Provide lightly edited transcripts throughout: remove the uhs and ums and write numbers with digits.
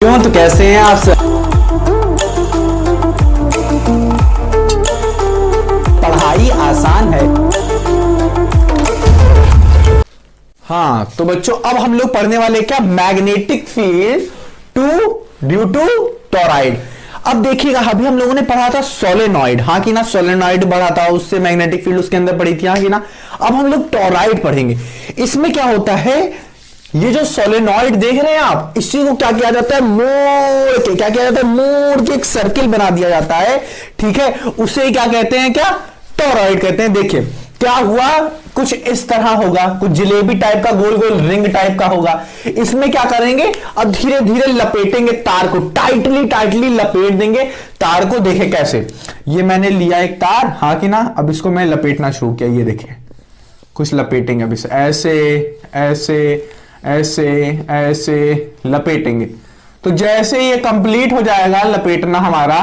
क्यों तो कैसे हैं आप सब। पढ़ाई आसान है। हाँ तो बच्चों अब हम लोग पढ़ने वाले क्या, magnetic field due to toroid. अब देखिएगा अभी हम लोगों ने पढ़ा था सोलेनॉइड, हाँ कि ना, सोलेनॉइड पढ़ा था, उससे मैग्नेटिक फील्ड उसके अंदर पढ़ी थी, हाँ कि ना। अब हम लोग टोरॉइड पढ़ेंगे। इसमें क्या होता है, ये जो सोलेनॉइड देख रहे हैं आप, इसी को क्या किया जाता है, मोड़ के क्या किया जाता है, मोड़ के एक सर्किल बना दिया जाता है, ठीक है। उसे क्या कहते हैं, क्या, टोरॉइड कहते हैं। देखिए क्या हुआ, कुछ इस तरह होगा, कुछ जलेबी टाइप का गोल गोल रिंग टाइप का होगा। इसमें क्या करेंगे, अब धीरे धीरे लपेटेंगे तार को, टाइटली टाइटली लपेट देंगे तार को। देखे कैसे, ये मैंने लिया एक तार, हाँ कि ना। अब इसको मैं लपेटना शुरू किया, ये देखिए कुछ लपेटेंगे। अब इसे ऐसे ऐसे ऐसे ऐसे लपेटेंगे, तो जैसे ये कंप्लीट हो जाएगा लपेटना हमारा,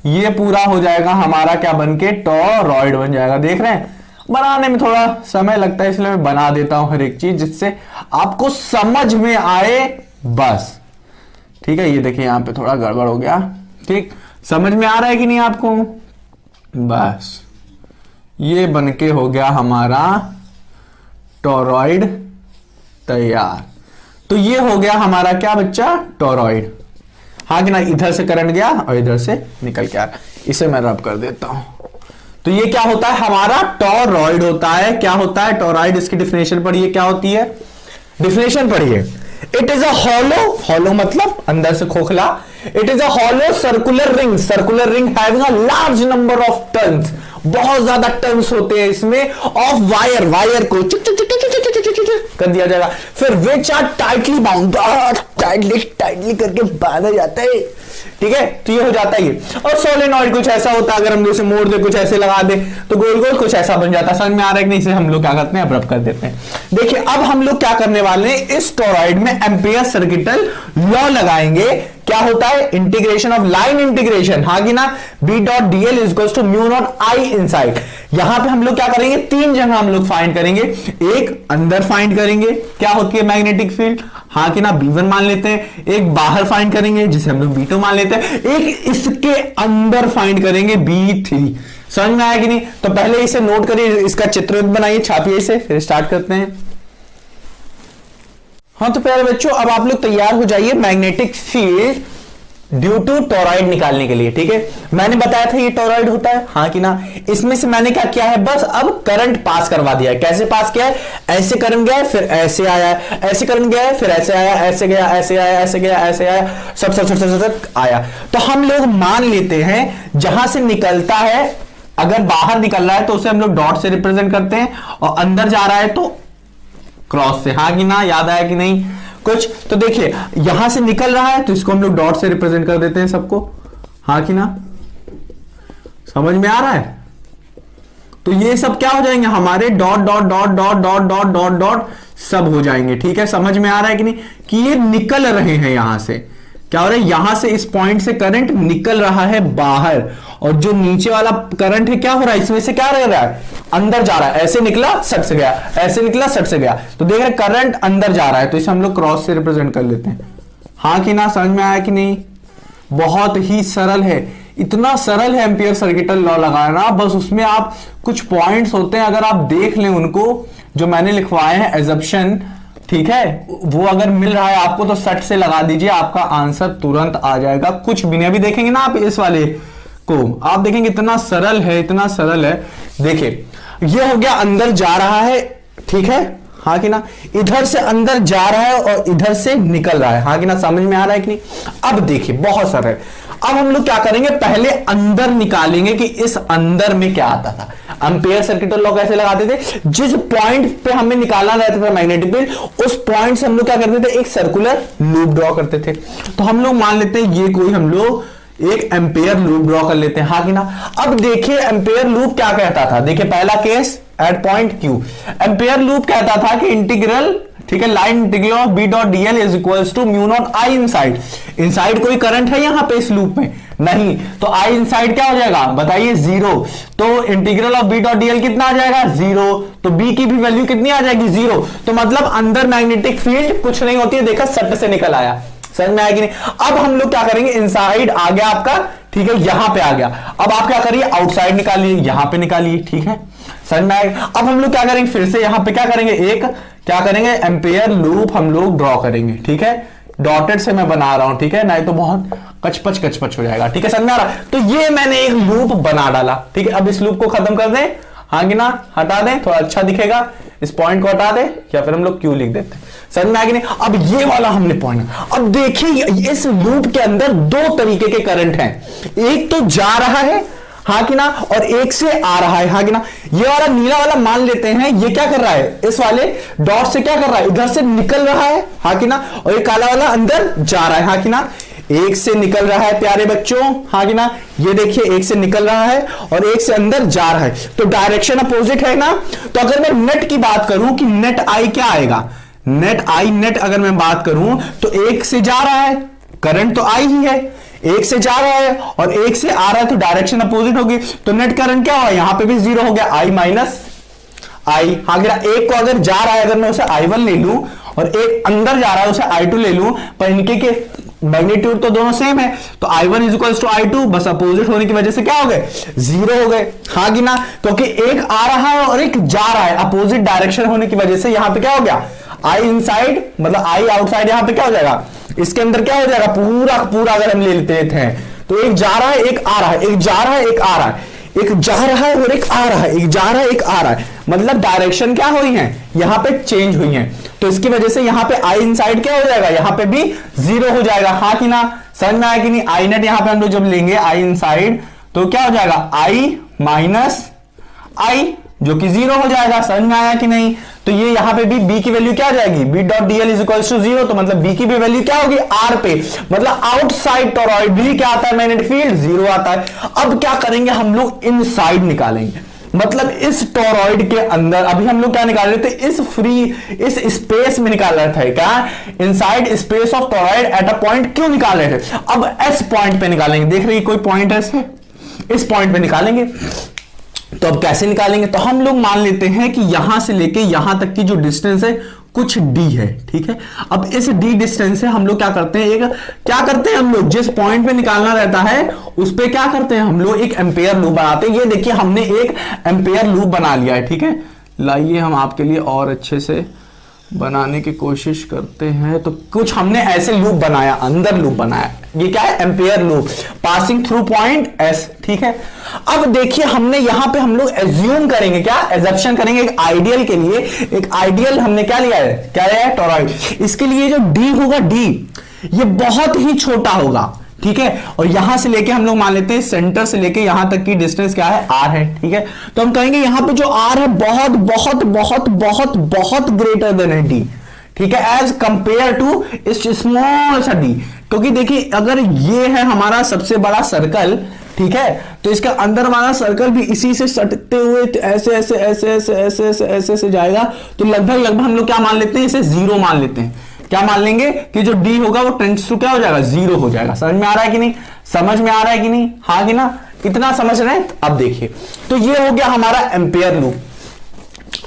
ये पूरा हो जाएगा हमारा क्या बनके, टोरॉइड बन जाएगा। देख रहे हैं, बनाने में थोड़ा समय लगता है, इसलिए मैं बना देता हूं हर एक चीज जिससे आपको समझ में आए, बस ठीक है। ये देखिए यहां पे थोड़ा गड़बड़ हो गया, ठीक, समझ में आ रहा है कि नहीं आपको, बस ये बनके हो गया हमारा टोरॉइड तैयार। तो ये हो गया हमारा क्या बच्चा, टोरॉइड, हाँ कि ना। इधर से करंट गया और इधर से निकल के आ रहा, इसे मैं रब कर देता हूं। तो ये क्या होता है, हमारा टोरॉइड होता है। क्या होता है टोरॉइड, इसकी डिफिनेशन पढ़िए, क्या होती है, डिफिनेशन पढ़िए। It is a hollow, hollow मतलब अंदर से खोखला। It is a hollow circular ring having a large number of turns, बहुत ज्यादा टर्न्स होते हैं इसमें, ऑफ वायर को चिक चिक चिक कर दिया जाएगा, फिर which are tightly bound, tightly करके बांधा जाता है, ठीक है। तो ये हो जाता है ये। और सोलेनॉइड कुछ ऐसा होता है, अगर हम इसे मोड़ दे, कुछ ऐसे लगा दे, तो गोल गोल कुछ ऐसा बन जाता है। समझ में आ रहा है कि नहीं, इसे हम लोग क्या करते हैं, रब कर देते हैं। देखिए अब हम लोग क्या करने वाले हैं, इस टोरॉइड में एम्पियर सर्किटल लॉ लगाएंगे। क्या होता है, इंटीग्रेशन ऑफ लाइन इंटीग्रेशन, हाँ कि ना, B dot dl is equals to mu naught I inside. यहां पे हम लोग क्या करेंगे, तीन जगह हम लोग फाइंड करेंगे। एक अंदर फाइंड करेंगे, क्या होती है मैग्नेटिक फील्ड, हाँ कि ना, B1 मान लेते हैं। एक बाहर फाइंड करेंगे जिसे हम लोग B2 मान लेते हैं। एक इसके अंदर फाइंड करेंगे B3। समझ में आया कि नहीं। तो पहले इसे नोट करिए, इसका चित्र बनाइए, छापिए इसे, फिर स्टार्ट करते हैं। हाँ तो प्यारे बच्चों अब आप लोग तैयार हो जाइए magnetic field due to toroid निकालने के लिए, ठीक है। मैंने बताया था ये टोरॉइड होता है, हाँ कि ना। इसमें से मैंने क्या किया है, बस अब करंट पास करवा दिया है। कैसे पास किया है, ऐसे करंट गया है, फिर ऐसे आया है, ऐसे करंट गया है, फिर ऐसे आया, ऐसे गया, ऐसे आया, ऐसे गया, ऐसे आया, सब सब सब सब सब आया। तो हम लोग मान लेते हैं जहां से निकलता है, अगर बाहर निकल रहा है तो उसे हम लोग डॉट से रिप्रेजेंट करते हैं, और अंदर जा रहा है तो क्रॉस से, हाँ कि ना, याद आया कि नहीं कुछ। तो देखिए यहां से निकल रहा है तो इसको हम लोग डॉट से रिप्रेजेंट कर देते हैं सबको, हाँ कि ना, समझ में आ रहा है। तो ये सब क्या हो जाएंगे हमारे, dot dot dot dot dot dot dot dot सब हो जाएंगे, ठीक है। समझ में आ रहा है कि नहीं, कि ये निकल रहे हैं यहां से, क्या हो रहा है, यहां से इस पॉइंट से करंट निकल रहा है बाहर, और जो नीचे वाला करंट है क्या हो रहा है, इसमें से क्या रह रहा है, अंदर जा रहा है। ऐसे निकला सट से गया, ऐसे निकला सट से गया, तो देख रहे करंट अंदर जा रहा है, तो इसे हम लोग क्रॉस से रिप्रेजेंट कर लेते हैं, हाँ कि ना। समझ में आया कि नहीं, बहुत ही सरल है, इतना सरल है एम्पियर सर्किटल लॉ लगाना। बस उसमें आप कुछ पॉइंट्स होते हैं, अगर आप देख लें उनको, जो मैंने लिखवाए हैं एजम्पशन, ठीक है, वो अगर मिल रहा है आपको तो सट से लगा दीजिए, आपका आंसर तुरंत आ जाएगा। कुछ भी नहीं, अभी देखेंगे ना आप इस वाले को, आप देखेंगे इतना सरल है, इतना सरल है। देखिए ये हो गया, अंदर जा रहा है, ठीक है, हाँ कि ना, इधर से अंदर जा रहा है और इधर से निकल रहा है, हाँ कि ना। समझ में आ रहा है कि नहीं। अब देखिए बहुत सरल है। अब हम लोग क्या करेंगे, पहले अंदर निकालेंगे कि इस अंदर में क्या आता था। एम्पियर सर्किटल लॉ कैसे लगाते थे, जिस पॉइंट पे हमें निकालना रहता था मैग्नेटिक फील्ड, उस पॉइंट से हम लोग क्या करते थे, एक सर्कुलर लूप ड्रॉ करते थे। तो हम लोग मान लेते हैं ये कोई हम लोग एक एम्पियर लूप ड्रॉ कर लेते हैं, हाँ कि ना। अब देखिए एम्पियर लूप क्या कहता था, देखिए पहला case at point Q, Ampere loop कहता था कि इंटीग्रल, ठीक है, line integral of B dot dl is equals to mu naught I inside. Inside कोई करंट है यहां पे इस लूप में नहीं, तो आई इनसाइड क्या हो जाएगा बताइए, जीरो। तो integral of B dot dl कितना आ जाएगा, जीरो। तो बी की भी वैल्यू कितनी आ जाएगी, जीरो। तो मतलब अंदर मैग्नेटिक फील्ड कुछ नहीं होती है, देखा सट से निकल आया, समझ में आया कि नहीं? अब हम लोग क्या करेंगे, इनसाइड आ गया आपका, ठीक है, यहां पे आ गया। अब आप क्या करिए, आउटसाइड निकालिए, यहां पे निकालिए, ठीक है, समझ में आएगा। अब हम लोग क्या करेंगे, फिर से यहां पे क्या करेंगे, एक क्या करेंगे, एम्पेयर लूप हम लोग ड्रॉ करेंगे, ठीक है, डॉटेड से मैं बना रहा हूं, ठीक है, नहीं तो बहुत कचपच हो जाएगा, ठीक है, समझ में आ रहा? तो ये मैंने एक लूप बना डाला, ठीक है। अब इस लूप को खत्म कर दें, हाँ कि ना, हटा दें, थोड़ा अच्छा दिखेगा, इस पॉइंट को हटा दें, या फिर हम लोग क्यू लिख देते हैं, समझ में आ गया नहीं? अब ये वाला हमने पॉइंट, अब देखिए इस लूप के अंदर दो तरीके के करंट हैं, एक तो जा रहा है, हाँ कि ना, और एक से आ रहा है, हाँ कि ना। ये वाला नीला वाला मान लेते हैं, ये क्या कर रहा है, इस वाले डॉट से क्या कर रहा है, इधर से निकल रहा है, हाँ कि ना, और ये काला वाला अंदर जा रहा है, हाँ कि ना, एक से निकल रहा है प्यारे बच्चों, हाँ कि ना, ये देखिए एक से निकल रहा है और एक से अंदर जा रहा है, तो डायरेक्शन अपोजिट है ना। तो अगर मैं नेट की बात करूं कि नेट आई क्या आएगा, नेट आई, नेट अगर मैं बात करूं तो एक से जा रहा है, करंट तो आई ही है, एक से जा रहा है और एक से आ रहा है, तो डायरेक्शन अपोजिट होगी, तो नेट करंट क्या हुआ, यहां पे भी जीरो हो गया, आई माइनस आई, हाँ गिरा। एक को अगर जा रहा है, अगर मैं उसे I1 ले लूं और एक अंदर जा रहा है उसे I2 ले लूं, पर इनके के मैग्नीट्यूड तो दोनों सेम है, तो I1 is equal to I2, बस अपोजिट होने की वजह से क्या हो गए, जीरो हो गए, हाँ कि ना। क्योंकि एक आ रहा है और एक जा रहा है, अपोजिट डायरेक्शन होने की वजह से यहां पे क्या हो गया, I इनसाइड मतलब I आउटसाइड, यहां पे क्या हो जाएगा, इसके अंदर क्या हो जाएगा, पूरा पूरा अगर हम ले लेते हैं तो एक जा रहा है एक आ रहा है, एक जा रहा है एक आ रहा है, एक जा रहा है और एक आ रहा है, एक जा रहा है एक आ रहा है, मतलब डायरेक्शन क्या हुई है, यहां पे चेंज हुई है, तो इसकी वजह से यहां पे आई इनसाइड क्या हो जाएगा, यहां पे भी जीरो हो जाएगा, हाँ कि ना, समझ में आया कि नहीं। आई नेट यहां पे हम लोग जब लेंगे आई इनसाइड तो क्या हो जाएगा, आई माइनस आई, जो कि जीरो हो जाएगा, समझ में आया कि नहीं। तो ये यहां पे भी बी की वैल्यू क्या आ जाएगी, B dot dl is equal to zero, तो मतलब बी की भी वैल्यू क्या होगी, आर पे, मतलब आउटसाइड टोरॉइड भी क्या आता है, मैग्नेटिक फील्ड जीरो आता है। अब क्या करेंगे हम लोग, इनसाइड निकालेंगे, मतलब इस टोरॉइड के अंदर, अभी हम लोग क्या निकाल रहे थे, इस स्पेस में निकाल रहे थे, क्या, inside space of toroid at a point क्यों निकाल रहे थे, अब एस पॉइंट पे निकालेंगे, देख रहे कोई पॉइंट ऐसे, इस पॉइंट पे निकालेंगे। तो अब कैसे निकालेंगे, तो हम लोग मान लेते हैं कि यहां से लेके यहां तक की जो डिस्टेंस है कुछ d है, ठीक है। अब इस d डिस्टेंस से हम लोग क्या करते हैं, क्या करते हैं हम लोग, जिस पॉइंट पे निकालना रहता है उस पे क्या करते हैं हम लोग, एक एम्पेयर लूप बनाते हैं। ये देखिए हमने एक एम्पेयर लूप बना लिया है, ठीक है। लाइए हम आपके लिए और अच्छे से बनाने की कोशिश करते हैं। तो कुछ हमने ऐसे लूप बनाया, अंदर लूप बनाया, ये क्या है, ampere loop passing through point S, ठीक है। अब देखिए हमने यहां पे हम लोग एज्यूम करेंगे, क्या एजप्शन करेंगे, एक आइडियल के लिए, एक आइडियल हमने क्या लिया है, क्या लिया है, टोरॉइड। इसके लिए जो डी होगा, डी ये बहुत ही छोटा होगा, ठीक है। और यहां से लेके हम लोग मान लेते हैं सेंटर से लेके यहां तक की डिस्टेंस क्या है, आर है, ठीक है। तो हम कहेंगे यहां पे जो आर है बहुत बहुत बहुत बहुत बहुत ग्रेटर देन है डी, ठीक है, एज कंपेयर टू इस स्मॉल सा डी। क्योंकि देखिए अगर ये है हमारा सबसे बड़ा सर्कल, ठीक है, तो इसका अंदर वाला सर्कल भी इसी से सटते हुए ऐसे ऐसे ऐसे ऐसे ऐसे ऐसे ऐसे ऐसे जाएगा, तो लगभग हम लोग क्या मान लेते हैं, इसे जीरो मान लेते हैं। क्या मान लेंगे कि जो d होगा वो टेंड्स टू क्या हो जाएगा, जीरो हो जाएगा। समझ में आ रहा है कि नहीं, समझ में आ रहा है कि नहीं, हाँ कि ना, इतना समझ रहे हैं। अब देखिए तो ये हो गया हमारा एम्पेयर लूप।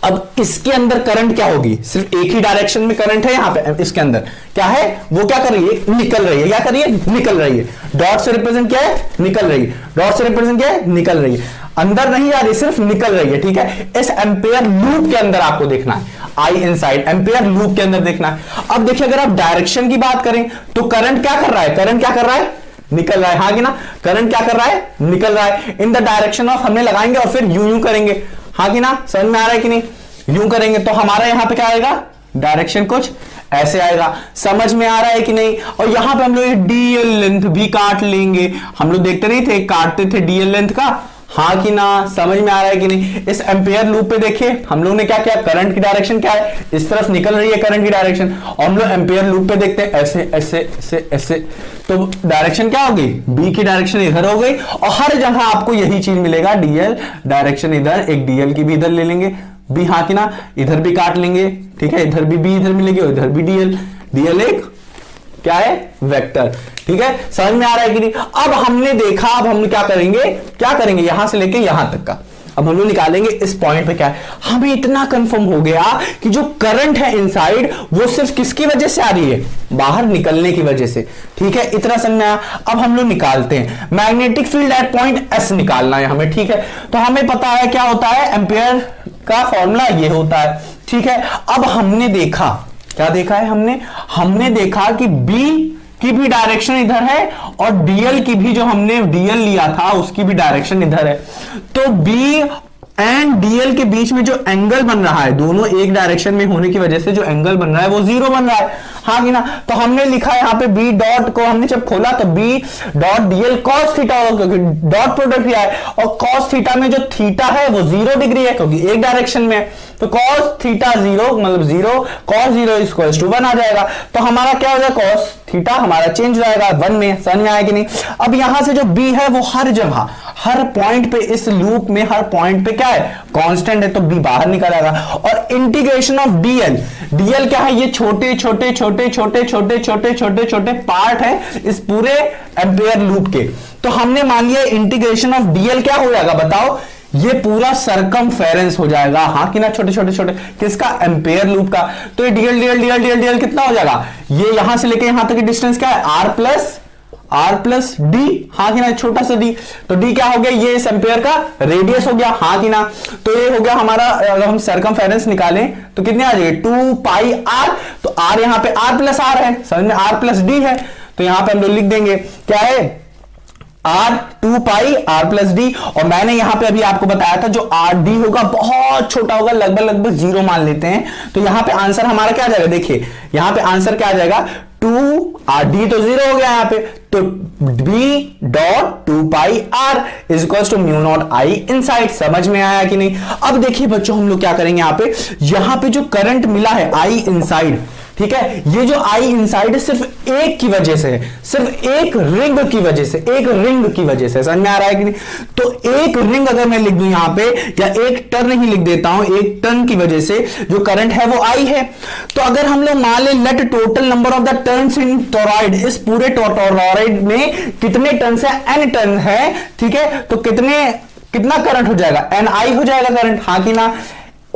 अब इसके अंदर करंट क्या होगी, सिर्फ एक ही डायरेक्शन में करंट है, यहां पे इसके अंदर क्या है, वो क्या कर रही है, निकल रही है, क्या कर रही है, निकल रही है। डॉट से रिप्रेजेंट क्या है, निकल रही है, डॉट से रिप्रेजेंट क्या है, निकल रही है, अंदर नहीं आ रही, सिर्फ निकल रही है, ठीक है। इस एम्पेयर लूप के अंदर आपको देखना है, आई इनसाइड एम्पेयर लूप के अंदर देखना है। अब देखिए अगर आप डायरेक्शन की बात करें तो करंट क्या कर रहा है, करंट क्या कर रहा है, निकल रहा है, हाँ कि ना, करंट क्या कर रहा है, निकल रहा है इन द डायरेक्शन ऑफ, हमने लगाएंगे और फिर यूं करेंगे, हाँ कि ना, समझ में आ रहा है कि नहीं, यूं करेंगे तो हमारा यहां पे क्या आएगा, डायरेक्शन कुछ ऐसे आएगा। समझ में आ रहा है कि नहीं। और यहां पे हम लोग डीएल लेंथ भी काट लेंगे, हम लोग देखते नहीं थे, काटते थे डीएल लेंथ का, हाँ कि ना, समझ में आ रहा है कि नहीं। इस एम्पेयर लूप पे देखिए हम लोग ने क्या किया, करंट की डायरेक्शन क्या है, इस तरफ निकल रही है करंट की डायरेक्शन, और हम लोग एम्पेयर लूप पे देखते हैं ऐसे ऐसे ऐसे ऐसे, तो डायरेक्शन क्या होगी, बी की डायरेक्शन इधर हो गई, और हर जगह आपको यही चीज मिलेगा, डीएल डायरेक्शन इधर, एक डीएल की भी इधर ले लेंगे, बी हाँ कि ना, इधर भी काट लेंगे, ठीक है, इधर भी बी इधर मिलेगी और इधर भी डीएल, डीएल एक क्या है, वेक्टर, ठीक है। समझ में आ रहा है कि नहीं। अब हमने देखा, अब हम क्या करेंगे, क्या करेंगे, यहां से लेके यहां तक का, अब हम लोग निकालेंगे इस पॉइंट पे क्या है। हमें इतना कंफर्म हो गया कि जो करंट है इनसाइड वो सिर्फ किसकी वजह से आ रही है, बाहर निकलने की वजह से। ठीक है, इतना समझ में आया। अब हम लोग निकालते हैं magnetic field at point S निकालना है हमें। ठीक है, तो हमें पता है क्या होता है, एम्पियर का फॉर्मूला ये होता है। ठीक है, अब हमने देखा, क्या देखा है हमने देखा कि बी की भी डायरेक्शन इधर है और डीएल की भी, जो हमने डीएल लिया था उसकी भी डायरेक्शन इधर है। तो बी एंड डीएल के बीच में जो एंगल बन रहा है, दोनों एक डायरेक्शन में होने की वजह से जो एंगल बन रहा है वो जीरो बन रहा है, हाँ कि ना। तो हमने लिखा यहां पे बी डॉट को हमने जब खोला तो B dot dl cos theta होगा, क्योंकि डॉट प्रोडक्ट किया है और कॉस थीटा में जो थीटा है वो 0 डिग्री है क्योंकि एक डायरेक्शन में है। तो कॉस थीटा 0 मतलब 0, कॉस 0 इक्वल्स टू 1 आ जाएगा। तो हमारा क्या हो जाएगा, कॉस थीटा हमारा चेंज हो जाएगा 1 में। समझ में आया कि नहीं। अब यहां से जो बी है वो हर जगह, हर पॉइंट पे, इस लूप में हर पॉइंट पे क्या है, कांस्टेंट है, तो बी बाहर निकल आएगा। और इंटीग्रेशन ऑफ डीएल, डीएल क्या है, ये छोटे छोटे छोटे छोटे छोटे छोटे छोटे छोटे पार्ट है इस पूरे एम्पियर लूप के। तो हमने मान लिया इंटीग्रेशन ऑफ डीएल क्या हो जाएगा बताओ, ये पूरा सरकमफेरेंस हो जाएगा, हाँ कि ना, छोटे छोटे छोटे किसका, एम्पियर लूप का। तो ये DL DL DL DL DL कितना हो जाएगा, ये यहां से लेके यहां तक की डिस्टेंस क्या है, आर प्लस डी, हाँ कि ना, छोटा सा डी। तो डी क्या हो गया, ये इस एम्पियर का रेडियस हो गया, हाँ कि ना। तो ये हो गया हमारा, अगर हम सरकमफेरेंस निकालें तो कितने आ जाएंगे 2 पाई आर। तो आर यहां पे आर प्लस आर है, समझ में, आर प्लस डी है। तो यहां पे हम लोग लिख देंगे क्या है, R 2 pi R plus D. और मैंने यहां पे अभी आपको बताया था जो आर डी होगा बहुत छोटा होगा, लगभग 0 मान लेते हैं। तो यहां पे आंसर हमारा क्या आ जाएगा, देखिए यहां पे आंसर क्या आ जाएगा, 2 आर डी तो 0 हो गया यहां पे, तो B dot 2 pi R is equal to mu naught I inside. समझ में आया कि नहीं। अब देखिए बच्चों हम लोग क्या करेंगे, यहां पे जो करंट मिला है आई इनसाइड, ठीक है, ये जो आई इनसाइड सिर्फ एक की वजह से है, सिर्फ एक रिंग की वजह से, एक रिंग की वजह से। समझ में आ रहा है कि नहीं। तो एक रिंग अगर मैं लिख दूं यहां पे, या एक टर्न ही लिख देता हूं, एक टर्न की वजह से जो करंट है वो आई है। तो अगर हम लोग मान लें let total number of the turns in toroid, इस पूरे टोरॉइड में कितने टर्न्स है, एन टर्न है, ठीक है, तो कितना करंट हो जाएगा, एन आई हो जाएगा करंट, हाँ कि ना।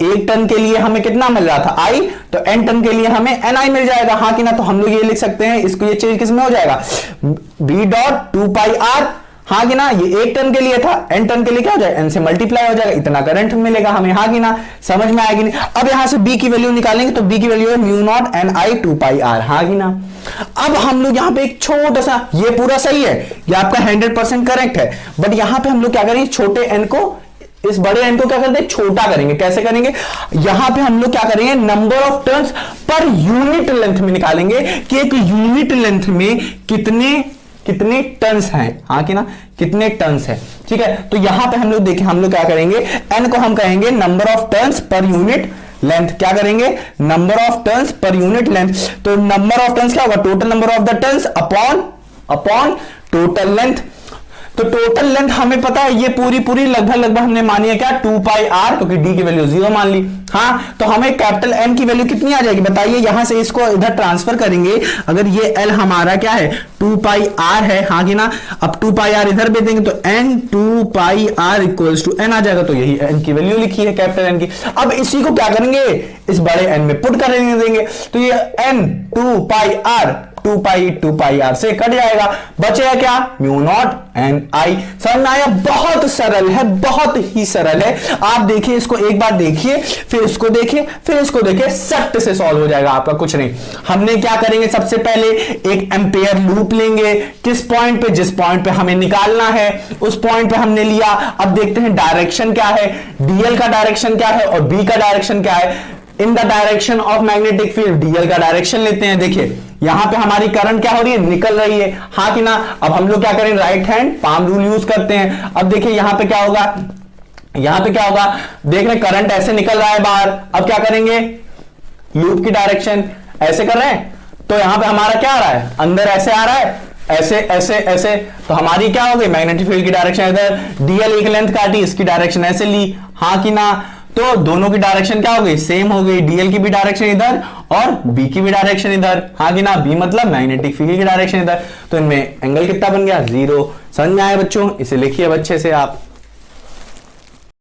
एक टन के लिए हमें कितना मिल रहा था आई, तो एन टन के लिए हमें एन आई मिल जाएगा, हाँ कि ना। तो हम लोग ये लिख सकते हैं, इसको ये चेंज किस में हो जाएगा, बी डॉट 2 पाई आर, हाँ कि ना। ये एक टन के लिए था, एन टन के लिए क्या हो जाएगा, एन से मल्टीप्लाई हो जाएगा, इतना करंट मिलेगा हमें, हाँ कि ना। समझ में आएगी नहीं। अब यहां से बी की वैल्यू निकालेंगे तो बी की वैल्यू है mu naught N I 2 pi R, हाँ कि ना। अब हम लोग यहां पे एक छोटा सा, ये पूरा सही है, ये आपका 100% करेक्ट है, बट यहां पे हम लोग क्या करेंगे, छोटे एन को, इस बड़े एन को क्या करते हैं, छोटा करेंगे। कैसे करेंगे, यहां पे हम लोग क्या करेंगे, number of turns per unit length में निकालेंगे कि एक यूनिट लेंथ में कितने टर्न्स हैं, हाँ कि ना, कितने टर्न्स हैं। ठीक है, तो यहां पे हम लोग देखें, हम लोग क्या करेंगे, एन को हम कहेंगे number of turns per unit length, क्या करेंगे, number of turns per unit length. तो नंबर ऑफ टर्न्स क्या होगा, total number of the turns upon total length. तो टोटल लेंथ हमें पता है, ये पूरी लगभग हमने मानी है क्या, 2 पाई आर, क्योंकि डी की वैल्यू 0 मान ली, हाँ। तो हमें कैपिटल एन की वैल्यू कितनी आ जाएगी बताइए, यहां से इसको इधर ट्रांसफर करेंगे, अगर ये एल हमारा क्या है 2 पाई आर है, हाँ कि ना। अब 2 पाई आर इधर भेज देंगे तो N 2 pi R equals to N आ जाएगा। तो यही एन की वैल्यू लिखी है कैपिटल एन की। अब इसी को क्या करेंगे, इस बड़े एन में पुट कर देंगे, तो ये n 2 pi r 2 pi r से कट जाएगा, बचेगा क्या, म्यू नॉट एन आई। समझ में आया, बहुत सरल है, बहुत ही सरल है। आप देखिए, इसको एक बार देखिए, फिर इसको देखिए, फिर इसको देखिए, सट से सॉल्व हो जाएगा आपका, कुछ नहीं। हमने क्या करेंगे, सबसे पहले एक एम्पेयर लूप लेंगे, किस पॉइंट पे, जिस पॉइंट पे हमें निकालना है उस पॉइंट पे हमने लिया। अब देखते हैं डायरेक्शन क्या है, डीएल का डायरेक्शन क्या है और बी का डायरेक्शन क्या है। In the direction of magnetic field, DL का डायरेक्शन लेते हैं। देखिए यहां पे हमारी करंट क्या हो रही है, निकल रही है, हाँ कि ना। अब हम लोग क्या करें, right hand palm rule use करते हैं। अब देखिए यहां पे क्या होगा, देख रहे करंट ऐसे निकल रहा है बाहर। अब क्या करेंगे, लूप की डायरेक्शन ऐसे कर रहे हैं, तो यहां पे हमारा क्या आ रहा है, अंदर ऐसे आ रहा है, ऐसे ऐसे ऐसे। तो हमारी क्या हो गई, मैग्नेटिक फील्ड की डायरेक्शन इधर, डीएल एक लेंथ काटी, इसकी डायरेक्शन ऐसे ली, हाँ कि ना। तो दोनों की डायरेक्शन क्या हो गई, सेम हो गई, डीएल की भी डायरेक्शन इधर और बी की भी डायरेक्शन इधर, हाँ कि ना। बी मतलब मैग्नेटिक फील्ड की डायरेक्शन इधर, तो इनमें एंगल कितना बन गया, 0। समझ में आया बच्चों, इसे लिखिए अब अच्छे से आप।